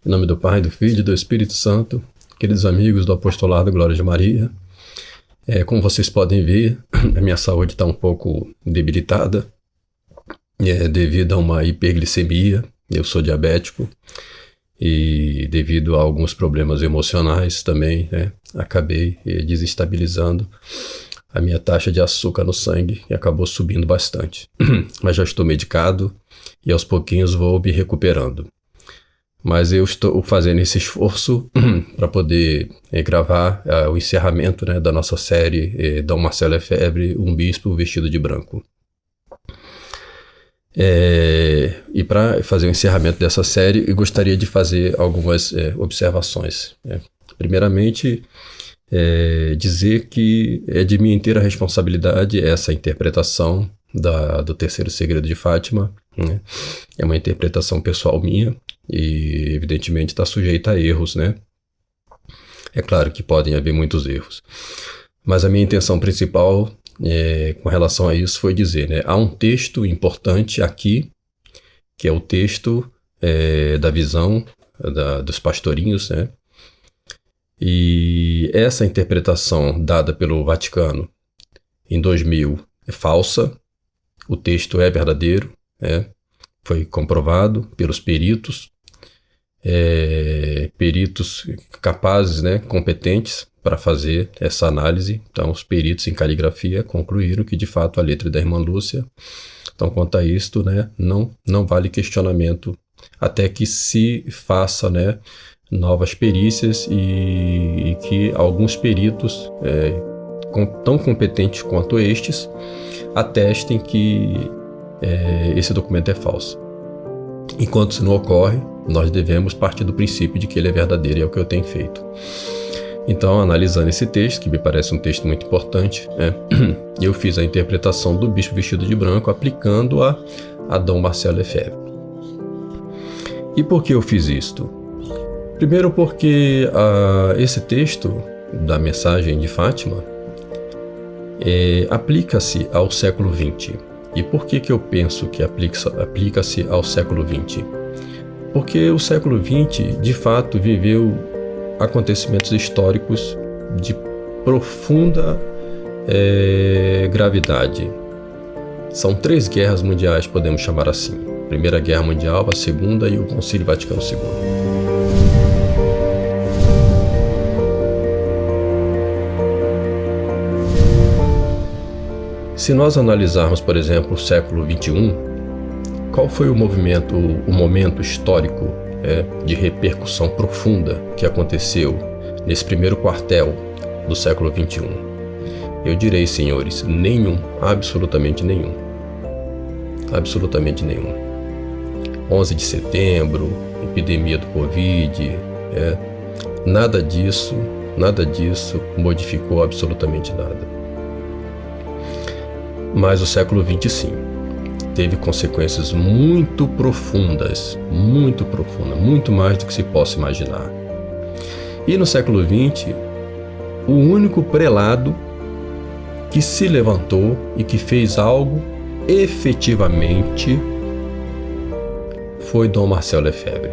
Em nome do Pai, do Filho e do Espírito Santo, queridos amigos do Apostolado Glória de Maria, como vocês podem ver, a minha saúde está um pouco debilitada, devido a uma hiperglicemia. Eu sou diabético e devido a alguns problemas emocionais também, acabei desestabilizando a minha taxa de açúcar no sangue e acabou subindo bastante. Mas já estou medicado e aos pouquinhos vou me recuperando. Mas eu estou fazendo esse esforço para poder gravar o encerramento da nossa série Dom Marcelo Lefebvre, um bispo vestido de branco. E para fazer o encerramento dessa série, eu gostaria de fazer algumas observações. Primeiramente, dizer que é de minha inteira responsabilidade essa interpretação do terceiro segredo de Fátima. É uma interpretação pessoal minha e evidentemente está sujeita a erros, É claro que podem haver muitos erros, mas a minha intenção principal com relação a isso foi dizer, há um texto importante aqui, que é o texto da visão dos pastorinhos, E essa interpretação dada pelo Vaticano em 2000 é falsa. O texto é verdadeiro, foi comprovado pelos peritos, peritos capazes, competentes para fazer essa análise. Então, os peritos em caligrafia concluíram que, de fato, a letra da irmã Lúcia. Então, quanto a isto, não vale questionamento até que se faça, novas perícias e que alguns peritos tão competentes quanto estes atestem que esse documento é falso. Enquanto isso não ocorre, nós devemos partir do princípio de que ele é verdadeiro, e é o que eu tenho feito. Então, analisando esse texto, que me parece um texto muito importante, eu fiz a interpretação do bispo vestido de branco, aplicando-a a Dom Marcelo Lefebvre. E por que eu fiz isto? Primeiro porque esse texto da mensagem de Fátima aplica-se ao século XX. E por que eu penso que aplica-se ao século XX? Porque o século XX, de fato, viveu acontecimentos históricos de profunda gravidade. São 3 guerras mundiais, podemos chamar assim. A Primeira Guerra Mundial, a Segunda e o Concílio Vaticano II. Se nós analisarmos, por exemplo, o século XXI, qual foi o momento histórico de repercussão profunda que aconteceu nesse primeiro quartel do século XXI? Eu direi, senhores, nenhum, absolutamente nenhum. Absolutamente nenhum. 11 de setembro, epidemia do Covid, nada disso modificou absolutamente nada. Mas o século XX, sim, teve consequências muito profundas, muito mais do que se possa imaginar. E no século XX, o único prelado que se levantou e que fez algo efetivamente foi Dom Marcelo Lefebvre.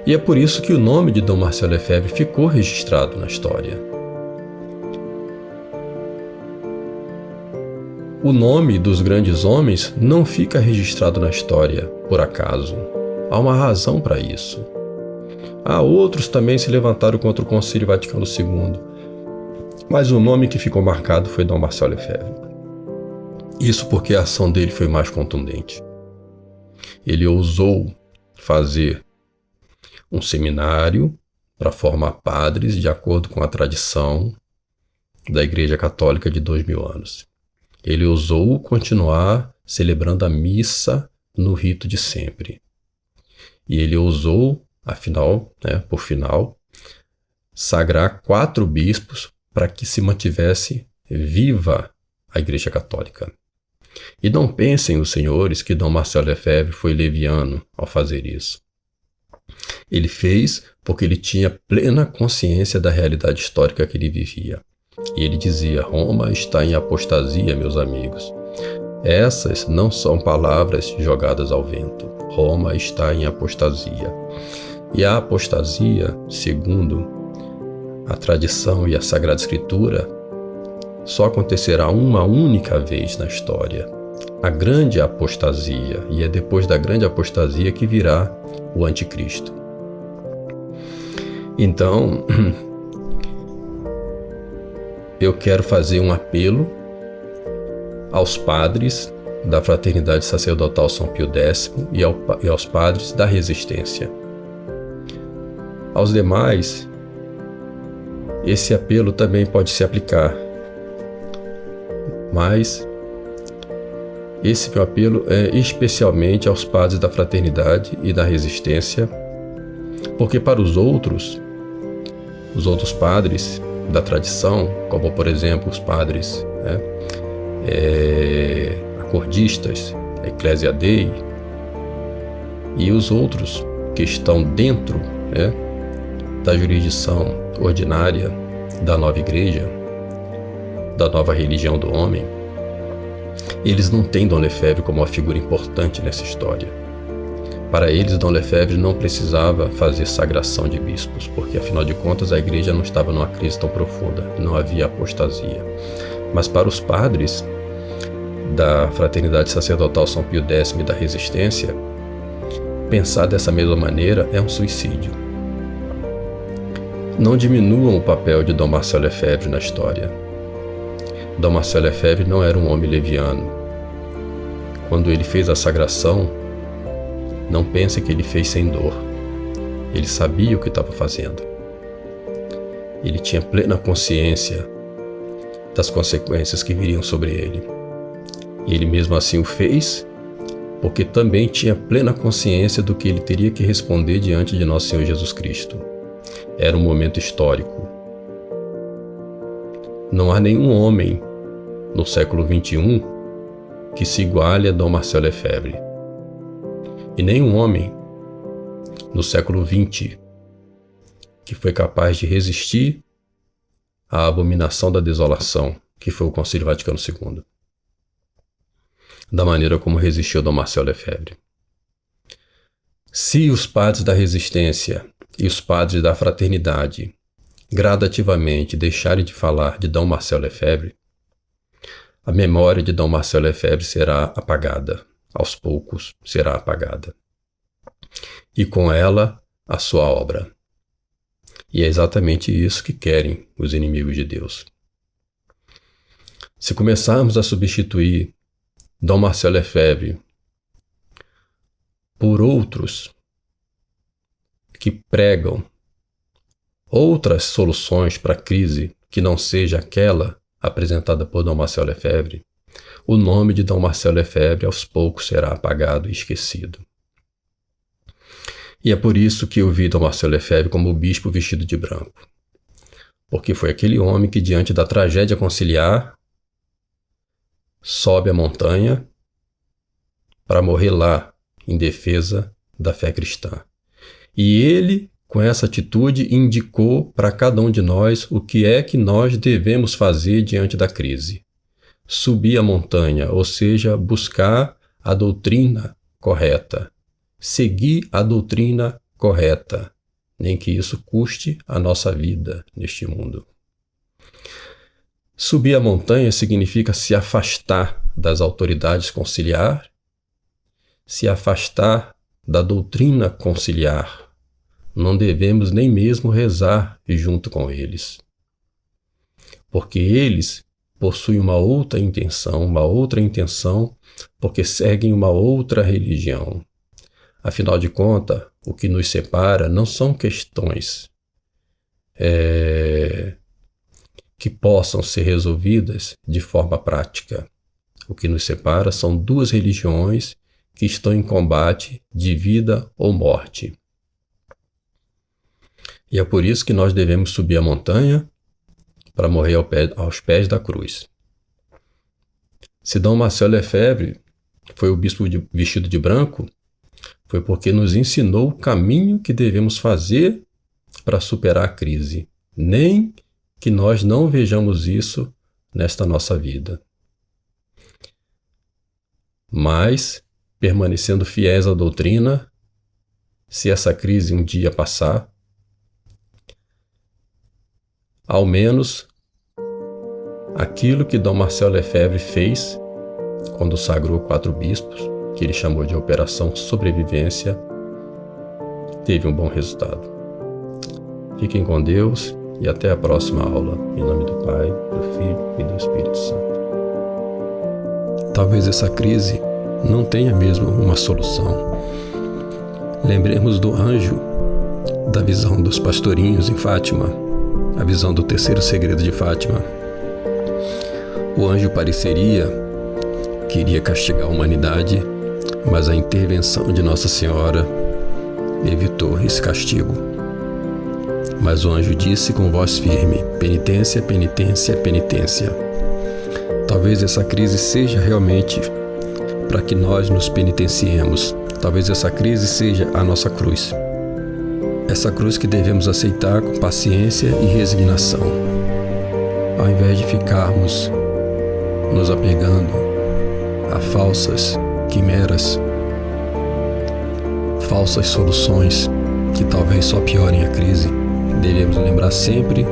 E é por isso que o nome de Dom Marcelo Lefebvre ficou registrado na história. O nome dos grandes homens não fica registrado na história por acaso. Há uma razão para isso. Outros também se levantaram contra o Concílio Vaticano II, mas o nome que ficou marcado foi Dom Marcelo Lefebvre. Isso porque a ação dele foi mais contundente. Ele ousou fazer um seminário para formar padres de acordo com a tradição da Igreja Católica de 2000 anos. Ele ousou continuar celebrando a missa no rito de sempre. E ele ousou, por final, sagrar 4 bispos para que se mantivesse viva a Igreja Católica. E não pensem os senhores que Dom Marcelo Lefebvre foi leviano ao fazer isso. Ele fez porque ele tinha plena consciência da realidade histórica que ele vivia. E ele dizia: Roma está em apostasia, meus amigos. Essas não são palavras jogadas ao vento. Roma está em apostasia. E a apostasia, segundo a tradição e a Sagrada Escritura, só acontecerá uma única vez na história, a grande apostasia, e é depois da grande apostasia que virá o anticristo. Então, eu quero fazer um apelo aos padres da Fraternidade Sacerdotal São Pio X e aos padres da Resistência. Aos demais, esse apelo também pode se aplicar, mas esse meu apelo é especialmente aos padres da Fraternidade e da Resistência, porque para os outros padres da tradição, como por exemplo os padres acordistas, a Ecclesia Dei, e os outros que estão dentro da jurisdição ordinária da nova igreja, da nova religião do homem, eles não têm Dom Lefebvre como uma figura importante nessa história. Para eles, Dom Lefebvre não precisava fazer sagração de bispos, porque afinal de contas a igreja não estava numa crise tão profunda, não havia apostasia. Mas para os padres da Fraternidade Sacerdotal São Pio X e da Resistência, pensar dessa mesma maneira é um suicídio. Não diminuam o papel de Dom Marcel Lefebvre na história. Dom Marcel Lefebvre não era um homem leviano. Quando ele fez a sagração, não pense que ele fez sem dor. Ele sabia o que estava fazendo. Ele tinha plena consciência das consequências que viriam sobre ele. E ele mesmo assim o fez, porque também tinha plena consciência do que ele teria que responder diante de nosso Senhor Jesus Cristo. Era um momento histórico. Não há nenhum homem no século XXI que se iguale a Dom Marcel Lefebvre. E nenhum homem no século XX que foi capaz de resistir à abominação da desolação, que foi o Concílio Vaticano II, da maneira como resistiu Dom Marcel Lefebvre. Se os padres da Resistência e os padres da Fraternidade gradativamente deixarem de falar de Dom Marcel Lefebvre, a memória de Dom Marcel Lefebvre será apagada, aos poucos será apagada. E com ela, a sua obra. E é exatamente isso que querem os inimigos de Deus. Se começarmos a substituir Dom Marcel Lefebvre por outros que pregam outras soluções para a crise que não seja aquela apresentada por Dom Marcel Lefebvre, o nome de Dom Marcel Lefebvre aos poucos será apagado e esquecido. E é por isso que eu vi Dom Marcel Lefebvre como o bispo vestido de branco, porque foi aquele homem que, diante da tragédia conciliar, sobe a montanha para morrer lá, em defesa da fé cristã. E ele, com essa atitude, indicou para cada um de nós o que é que nós devemos fazer diante da crise. Subir a montanha, ou seja, buscar a doutrina correta, seguir a doutrina correta, nem que isso custe a nossa vida neste mundo. Subir a montanha significa se afastar das autoridades conciliar, se afastar da doutrina conciliar. Não devemos nem mesmo rezar junto com eles, porque eles possuem uma outra intenção, porque seguem uma outra religião. Afinal de contas, o que nos separa não são questões que possam ser resolvidas de forma prática. O que nos separa são duas religiões que estão em combate de vida ou morte. E é por isso que nós devemos subir a montanha para morrer aos pés da cruz. Se Dom Marcel Lefebvre foi o bispo vestido de branco, foi porque nos ensinou o caminho que devemos fazer para superar a crise, nem que nós não vejamos isso nesta nossa vida. Mas, permanecendo fiéis à doutrina, se essa crise um dia passar, ao menos aquilo que Dom Marcel Lefebvre fez quando sagrou 4 bispos, que ele chamou de Operação Sobrevivência, teve um bom resultado. Fiquem com Deus e até a próxima aula. Em nome do Pai, do Filho e do Espírito Santo. Talvez essa crise não tenha mesmo uma solução. Lembremos do anjo, da visão dos pastorinhos em Fátima, a visão do terceiro segredo de Fátima. O anjo queria castigar a humanidade, mas a intervenção de Nossa Senhora evitou esse castigo. Mas o anjo disse com voz firme: penitência, penitência, penitência. Talvez essa crise seja realmente para que nós nos penitenciemos. Talvez essa crise seja a nossa cruz. Essa cruz que devemos aceitar com paciência e resignação. Ao invés de ficarmos nos apegando a falsas quimeras, falsas soluções que talvez só piorem a crise, devemos lembrar sempre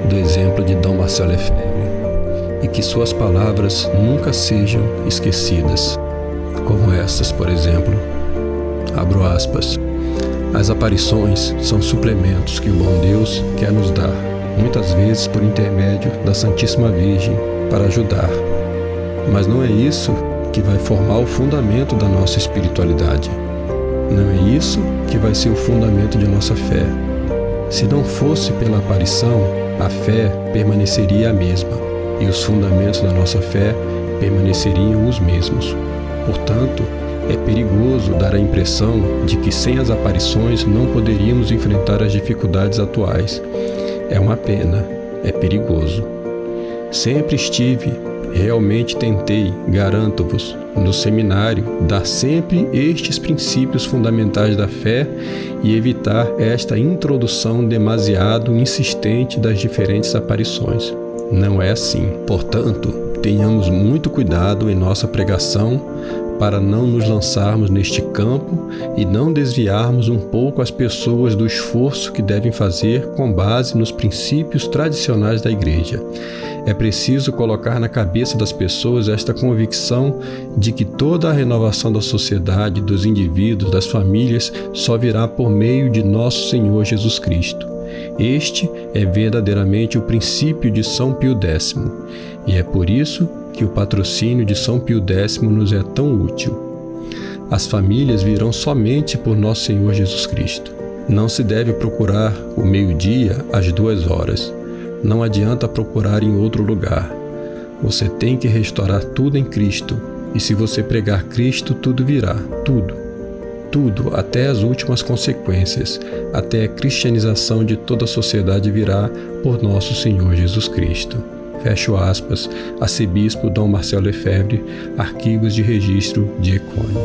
do exemplo de Dom Marcel Lefebvre e que suas palavras nunca sejam esquecidas, como essas, por exemplo, abro aspas: as aparições são suplementos que o bom Deus quer nos dar, muitas vezes por intermédio da Santíssima Virgem, para ajudar. Mas não é isso que vai formar o fundamento da nossa espiritualidade. Não é isso que vai ser o fundamento de nossa fé. Se não fosse pela aparição, a fé permaneceria a mesma e os fundamentos da nossa fé permaneceriam os mesmos. Portanto, é perigoso dar a impressão de que sem as aparições não poderíamos enfrentar as dificuldades atuais. É uma pena, é perigoso. Sempre realmente tentei, garanto-vos, no seminário, dar sempre estes princípios fundamentais da fé e evitar esta introdução demasiado insistente das diferentes aparições. Não é assim. Portanto, tenhamos muito cuidado em nossa pregação para não nos lançarmos neste campo e não desviarmos um pouco as pessoas do esforço que devem fazer com base nos princípios tradicionais da Igreja. É preciso colocar na cabeça das pessoas esta convicção de que toda a renovação da sociedade, dos indivíduos, das famílias, só virá por meio de nosso Senhor Jesus Cristo. Este é verdadeiramente o princípio de São Pio X, e é por isso que o patrocínio de São Pio X nos é tão útil. As famílias virão somente por nosso Senhor Jesus Cristo. Não se deve procurar o meio-dia às 2 horas. Não adianta procurar em outro lugar. Você tem que restaurar tudo em Cristo, e se você pregar Cristo, tudo virá, tudo. Tudo, até as últimas consequências, até a cristianização de toda a sociedade virá por nosso Senhor Jesus Cristo. Fecho aspas, Arcebispo Dom Marcel Lefebvre, Arquivos de Registro de Econe.